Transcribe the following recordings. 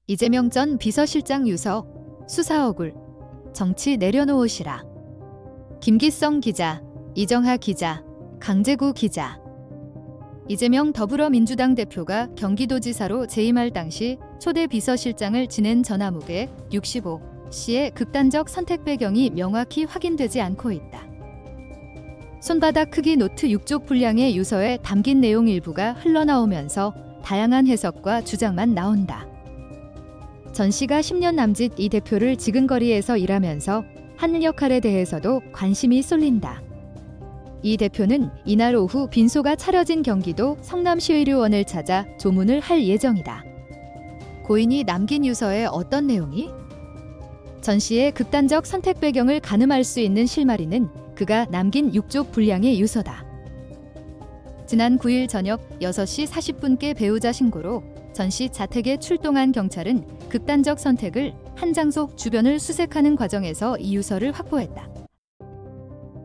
이재명 전 비서실장 유서, 수사 억울, 정치 내려놓으시라. 김기성 기자, 이정하 기자, 강재구 기자. 이재명 더불어민주당 대표가 경기도지사로 재임할 당시 초대 비서실장을 지낸 전화무게 65C의 극단적 선택 배경이 명확히 확인되지 않고 있다. 손바닥 크기 노트 6쪽 분량의 유서에 담긴 내용 일부가 흘러나오면서 다양한 해석과 주장만 나온다. 전 씨가 10년 남짓 이 대표를 지근거리에서 일하면서 하는 역할에 대해서도 관심이 쏠린다. 이 대표는 이날 오후 빈소가 차려진 경기도 성남시의료원을 찾아 조문을 할 예정이다. 고인이 남긴 유서에 어떤 내용이? 전 씨의 극단적 선택 배경을 가늠할 수 있는 실마리는 그가 남긴 6쪽 분량의 유서다. 지난 9일 저녁 6시 40분께 배우자 신고로 전 씨 자택에 출동한 경찰은 극단적 선택을 한 장소 주변을 수색하는 과정에서 이 유서를 확보했다.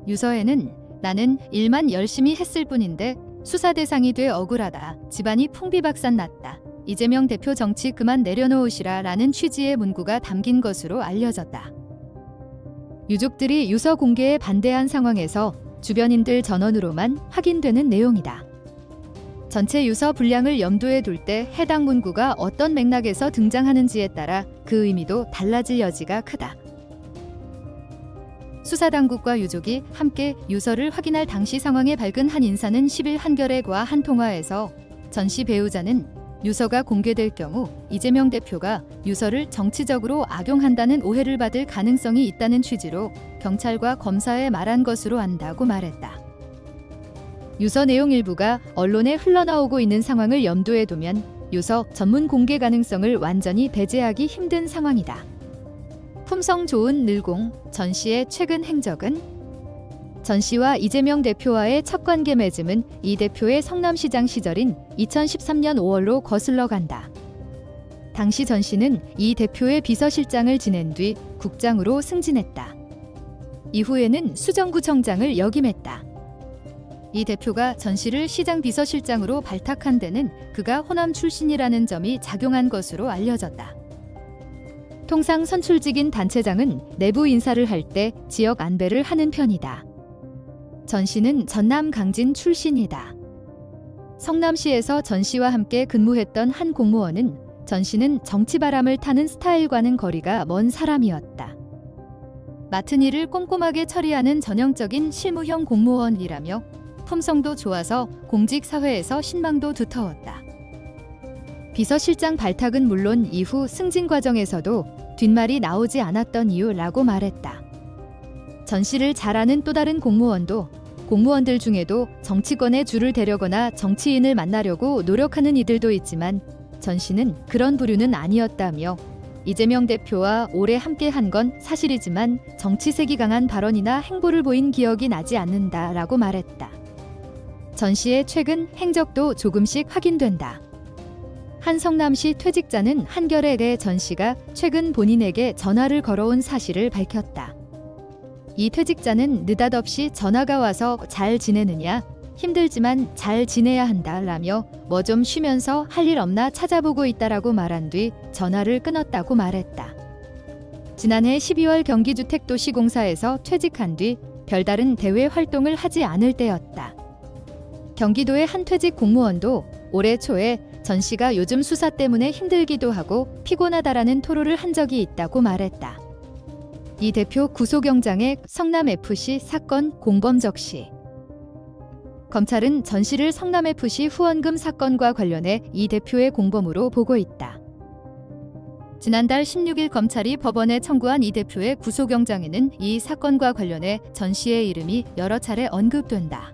유서에는 나는 일만 열심히 했을 뿐인데 수사 대상이 돼 억울하다. 집안이 풍비박산 났다. 이재명 대표 정치 그만 내려놓으시라 라는 취지의 문구가 담긴 것으로 알려졌다. 유족들이 유서 공개에 반대한 상황에서 주변인들 전원으로만 확인되는 내용이다. 전체 유서 분량을 염두에 둘 때 해당 문구가 어떤 맥락에서 등장하는지에 따라 그 의미도 달라질 여지가 크다. 수사당국과 유족이 함께 유서를 확인할 당시 상황에 밝은 한 인사는 10일 한겨레과 한 통화에서 전 씨 배우자는 유서가 공개될 경우 이재명 대표가 유서를 정치적으로 악용한다는 오해를 받을 가능성이 있다는 취지로 경찰과 검사에 말한 것으로 안다고 말했다. 유서 내용 일부가 언론에 흘러나오고 있는 상황을 염두에 두면 유서 전문 공개 가능성을 완전히 배제하기 힘든 상황이다. 품성 좋은 늘공, 전 씨의 최근 행적은? 전 씨와 이재명 대표와의 첫 관계 맺음은 이 대표의 성남시장 시절인 2013년 5월로 거슬러 간다. 당시 전 씨는 이 대표의 비서실장을 지낸 뒤 국장으로 승진했다. 이후에는 수정구청장을 역임했다. 이 대표가 전 씨를 시장 비서실장으로 발탁한 데는 그가 호남 출신이라는 점이 작용한 것으로 알려졌다. 통상 선출직인 단체장은 내부 인사를 할 때 지역 안배를 하는 편이다. 전 씨는 전남 강진 출신이다. 성남시에서 전 씨와 함께 근무했던 한 공무원은 전 씨는 정치바람을 타는 스타일과는 거리가 먼 사람이었다. 맡은 일을 꼼꼼하게 처리하는 전형적인 실무형 공무원이라며 품성도 좋아서 공직 사회에서 신망도 두터웠다. 비서실장 발탁은 물론 이후 승진 과정에서도 뒷말이 나오지 않았던 이유라고 말했다. 전 씨를 잘 아는 또 다른 공무원들 중에도 정치권에 줄을 대려거나 정치인을 만나려고 노력하는 이들도 있지만 전 씨는 그런 부류는 아니었다며 이재명 대표와 오래 함께 한 건 사실이지만 정치색이 강한 발언이나 행보를 보인 기억이 나지 않는다라고 말했다. 전 씨의 최근 행적도 조금씩 확인된다. 한 성남시 퇴직자는 한겨레에 전 씨가 최근 본인에게 전화를 걸어온 사실을 밝혔다. 이 퇴직자는 느닷없이 전화가 와서 잘 지내느냐, 힘들지만 잘 지내야 한다라며 뭐 좀 쉬면서 할 일 없나 찾아보고 있다라고 말한 뒤 전화를 끊었다고 말했다. 지난해 12월 경기주택도시공사에서 퇴직한 뒤 별다른 대외 활동을 하지 않을 때였다. 경기도의 한 퇴직 공무원도 올해 초에 전 씨가 요즘 수사 때문에 힘들기도 하고 피곤하다라는 토로를 한 적이 있다고 말했다. 이 대표 구속영장의 성남FC 사건 공범 적시. 검찰은 전 씨를 성남FC 후원금 사건과 관련해 이 대표의 공범으로 보고 있다. 지난달 16일 검찰이 법원에 청구한 이 대표의 구속영장에는 이 사건과 관련해 전 씨의 이름이 여러 차례 언급된다.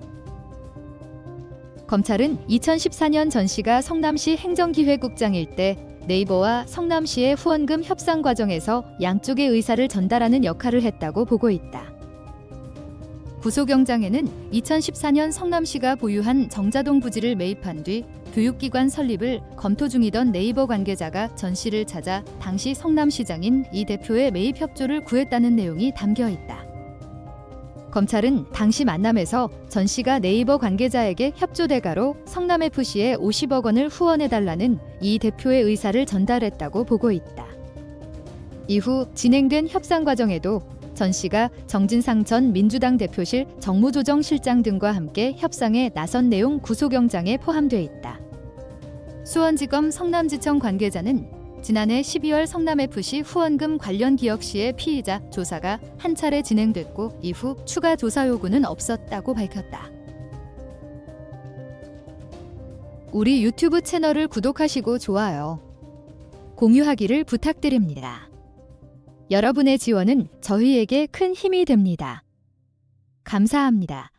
검찰은 2014년 전 씨가 성남시 행정기획국장일 때 네이버와 성남시의 후원금 협상 과정에서 양쪽의 의사를 전달하는 역할을 했다고 보고 있다. 구속영장에는 2014년 성남시가 보유한 정자동 부지를 매입한 뒤 교육기관 설립을 검토 중이던 네이버 관계자가 전 씨를 찾아 당시 성남시장인 이 대표의 매입 협조를 구했다는 내용이 담겨 있다. 검찰은 당시 만남에서 전 씨가 네이버 관계자에게 협조대가로 성남FC에 50억 원을 후원해달라는 이 대표의 의사를 전달했다고 보고 있다. 이후 진행된 협상 과정에도 전 씨가 정진상 전 민주당 대표실 정무조정실장 등과 함께 협상에 나선 내용 구속영장에 포함돼 있다. 수원지검 성남지청 관계자는 지난해 12월 성남FC 후원금 관련 기억 시의 피의자 조사가 한 차례 진행됐고 이후 추가 조사 요구는 없었다고 밝혔다. 우리 유튜브 채널을 구독하시고 좋아요, 공유하기를 부탁드립니다. 여러분의 지원은 저희에게 큰 힘이 됩니다. 감사합니다.